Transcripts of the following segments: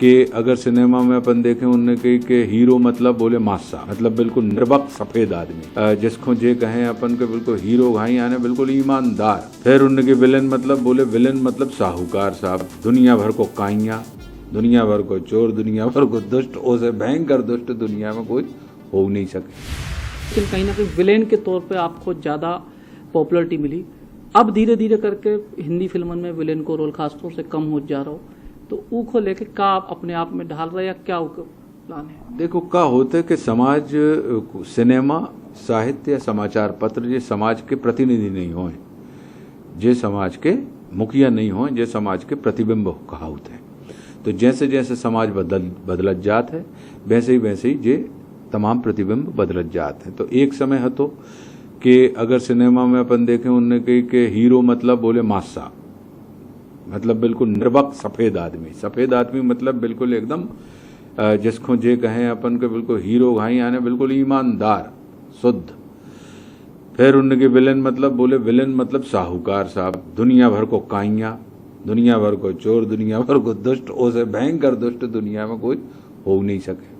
कि अगर सिनेमा में अपन देखें उनने कही कि हीरो मतलब बोले मासा मतलब बिल्कुल निर्भक सफेद आदमी जिसको जे कहें अपन के बिल्कुल हीरो भाई आने बिल्कुल ईमानदार। फिर उनके विलेन मतलब बोले विलेन मतलब साहूकार साहब, दुनिया भर को काइया, दुनिया भर को चोर, दुनिया भर को दुष्ट, उसे भयंकर दुष्ट दुनिया में कोई हो नहीं सके। लेकिन कहीं ना कहीं विलेन के तौर पे आपको ज़्यादा पॉपुलरिटी मिली। अब धीरे धीरे करके हिंदी फिल्मों में विलेन को रोल खासतौर से कम हो जा रहा हो, तो ऊ को लेके क्या आप अपने आप में ढाल रहे या क्या प्लान है? देखो क्या होता है कि समाज, सिनेमा, साहित्य या समाचार पत्र ये समाज के प्रतिनिधि नहीं हों, जे समाज के मुखिया नहीं हों, जे समाज के प्रतिबिंब कहावत है। तो जैसे जैसे समाज बदलत जात है वैसे ही जे तमाम प्रतिबिंब बदलत जात हैं। तो एक समय है तो कि अगर सिनेमा में अपन देखें उनने कही कि हीरो मतलब बोले मासा मतलब बिल्कुल निर्भक सफेद आदमी मतलब बिल्कुल एकदम जिसको जे कहें अपन के बिल्कुल हीरो भाई आने बिल्कुल ईमानदार शुद्ध। फिर उनके विलेन मतलब बोले विलेन मतलब साहूकार साहब, दुनिया भर को काइया, दुनिया भर को चोर, दुनिया भर को दुष्ट, उसे भयंकर दुष्ट दुनिया में कोई हो नहीं सके।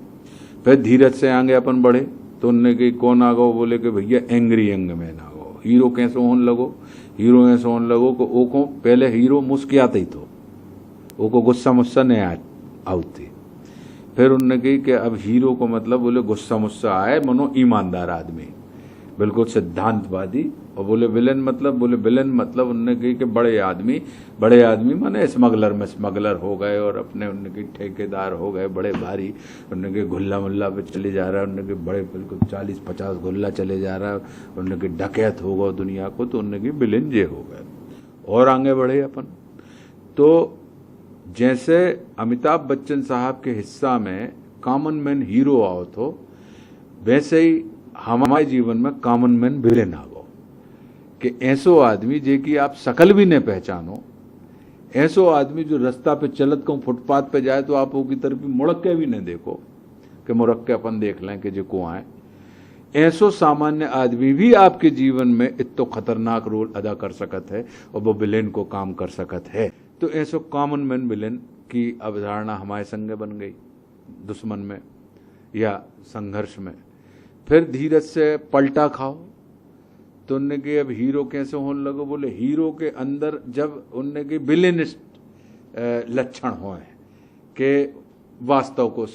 फिर धीरज से आगे अपन बढ़े तो उनने कही कौन आ गो, बोले कि भैया एंग्री यंग मैन आ गो। हीरो कैसे होने लगो, हीरो ऐसे होने लगो को ओको पहले हीरो मुस्कियाते ही तो ओको गुस्सा मुस्सा नहीं आती। फिर उनने कही कि अब हीरो को मतलब बोले गुस्सा मुस्सा आए, मनो ईमानदार आदमी बिल्कुल सिद्धांतवादी। और बोले विलेन मतलब उनने कही कि बड़े आदमी माने स्मगलर में स्मगलर हो गए और अपने उनके ठेकेदार हो गए बड़े भारी। उनके गुल्ला मुल्ला पे चले जा रहा है, उनके बड़े बिल्कुल 40-50 गुल्ला चले जा रहा है, उनके डकैत हो गए दुनिया को, तो उनके विलेन जे हो गए। और आगे बढ़े अपन तो जैसे अमिताभ बच्चन साहब के हिस्सा में कॉमन मैन हीरो आओ तो वैसे ही हमारे जीवन में कॉमन मैन विलेन आ गो कि ऐसो आदमी जे कि आप शकल भी नहीं पहचानो, ऐसो आदमी जो रास्ता पे चलत को फुटपाथ पे जाए तो आप उसकी तरफ मुड़क के भी नहीं देखो कि मुड़क के अपन देख लें कि जो को आए। ऐसो सामान्य आदमी भी आपके जीवन में इतो खतरनाक रोल अदा कर सकत है और वो विलेन को काम कर सकत है। तो ऐसो कॉमन मैन विलेन की अवधारणा हमारे संगे बन गई दुश्मन में या संघर्ष में। फिर धीरज से पलटा खाओ तो उनने के अब हीरो कैसे होने लगो, बोले हीरो के अंदर जब उनने के विलेनिस्ट लक्षण होए कि वास्तव को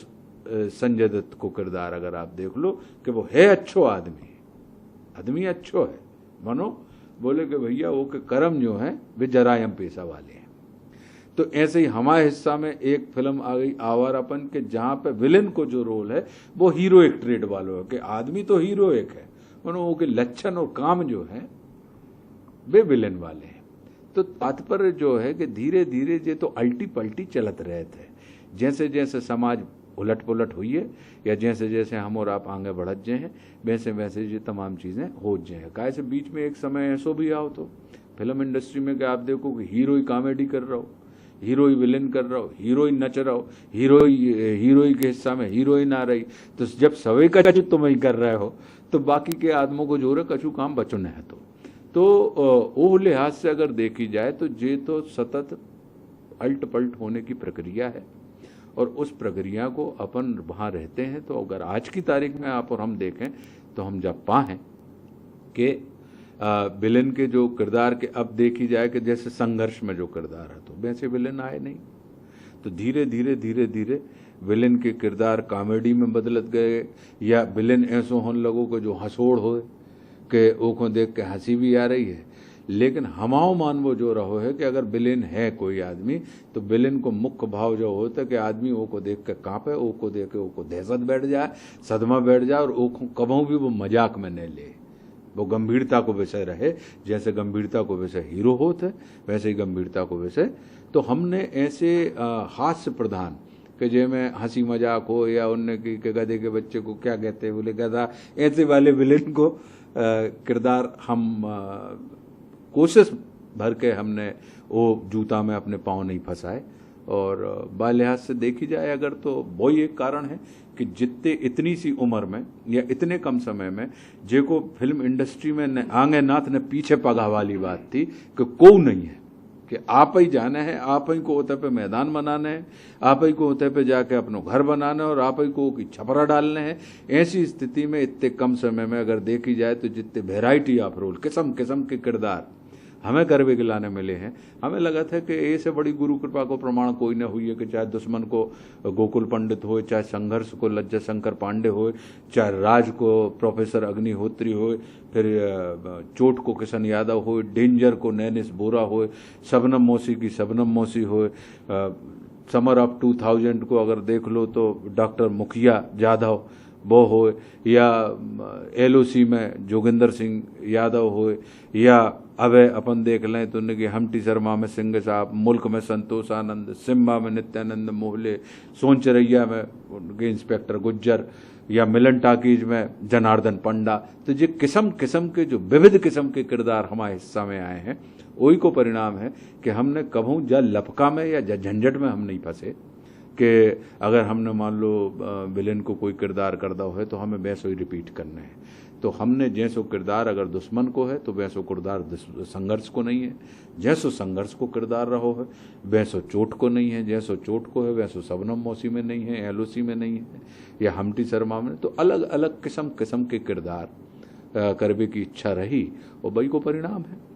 संजय दत्त को किरदार अगर आप देख लो कि वो है अच्छो आदमी अच्छो है, मानो बोले कि भैया वो के कर्म जो है वे जरायम पेशा वाले हैं। तो ऐसे ही हमारे हिस्सा में एक फिल्म आ गई आवारापन के, जहां पे विलेन को जो रोल है वो हीरोइक ट्रेड वालों है कि आदमी तो हीरोइक है, वो के लक्षण और काम जो है वे विलेन वाले हैं। तो तात्पर्य जो है कि धीरे धीरे ये तो अल्टी पल्टी चलत रहे थे। जैसे जैसे समाज उलट पुलट हुई है या जैसे जैसे हम और आप आगे बढ़त जाए हैं वैसे वैसे ये तमाम चीज़ें हो जाए। काय से बीच में एक समय ऐसो भी आओ तो फिल्म इंडस्ट्री में कि आप देखो कि हीरो ही कॉमेडी कर रहा हो, हीरो ही विलेन कर रहा हो, हीरो ही नच रहा हो, हीरो ही के हिस्सा में हीरोइन आ रही। तो जब सवे का तुम ही कर रहे हो तो बाकी के आदमों को जो है कछु काम बचो न है। तो वो लिहाज से अगर देखी जाए तो ये तो सतत अल्ट पल्ट होने की प्रक्रिया है और उस प्रक्रिया को अपन वहाँ रहते हैं। तो अगर आज की तारीख में आप और हम देखें तो हम जब पाएँ कि विलेन के जो किरदार के अब देखी जाए कि जैसे संघर्ष में जो किरदार है तो वैसे विलेन आए नहीं। तो धीरे धीरे विलेन के किरदार कॉमेडी में बदलत गए या विलेन ऐसो होने लगो कि जो हंसोड़ हो कि वो को देख के हंसी भी आ रही है। लेकिन हमाओ मानवो जो रहो है कि अगर विलेन है कोई आदमी तो विलेन को मुख्य भाव जो होता है कि आदमी वो को देख के कांपे, वो को देख के वो को दहशत बैठ जाए, सदमा बैठ जाए और वो कभी भी वो मजाक में नहीं ले, वो गंभीरता को विषय रहे। जैसे गंभीरता को विषय हीरो होते वैसे ही गंभीरता को विषय। तो हमने ऐसे हास्य प्रधान कि जिसमें हंसी मजाक हो या उनने की गधे के बच्चे को क्या कहते हैं बोले गधा, ऐसे वाले विलेन को किरदार हम कोशिश भर के हमने वो जूता में अपने पाँव नहीं फंसाए। और बालिहाज से देखी जाए अगर तो वही एक कारण है कि जितने इतनी सी उम्र में या इतने कम समय में जेको फिल्म इंडस्ट्री में न आगे नाथ न पीछे पगा वाली बात थी कि को नहीं है कि आप ही जाने हैं, आप ही को होते पे मैदान बनाने हैं, आप ही को होते पे जाके अपनो घर बनाना है और आप ही को की छपरा डालने हैं। ऐसी स्थिति में इतने कम समय में अगर देखी जाए तो जितने वेराइटी ऑफ रोल, किस्म किस्म के किरदार हमें करवे के लाने मिले हैं, हमें लगा था कि ऐसे बड़ी गुरु कृपा को प्रमाण कोई न हुई है कि चाहे दुश्मन को गोकुल पंडित हो, चाहे संघर्ष को लज्जा शंकर पांडे हो, चाहे राज को प्रोफेसर अग्निहोत्री हो, फिर चोट को किशन यादव हो, डेंजर को नैनिस बोरा हो, शबनम मौसी की शबनम मौसी हो, समर ऑफ 2000 को अगर देख लो तो डॉक्टर मुखिया जाधव वो हो, या LOC में जोगिंदर सिंह यादव हो, या अब अपन देख लें तो उनके हमटी शर्मा में सिंह साहब, मुल्क में संतोष आनंद, सिम्बा में नित्यानंद मोहले, सोनचरैया में उनके इंस्पेक्टर गुज्जर, या मिलन टाकीज में जनार्दन पंडा। तो ये किस्म किस्म के जो विविध किस्म के किरदार हमारे हिस्सा में आए हैं, वही को परिणाम है कि हमने कभू जा लपका में या झंझट में हम नहीं फंसे कि अगर हमने मान लो विलेन को कोई किरदार कर दो है तो हमें वैसो ही रिपीट करना है। तो हमने जैसो किरदार अगर दुश्मन को है तो वैसो किरदार संघर्ष को नहीं है, जैसो संघर्ष को किरदार रहो है वैसो चोट को नहीं है, जैसो चोट को है वैसो शबनम मौसी में नहीं है, LOC में नहीं है, या हमटी शर्मा में। तो अलग अलग किस्म किस्म के किरदार करने की इच्छा रही और वही को परिणाम है।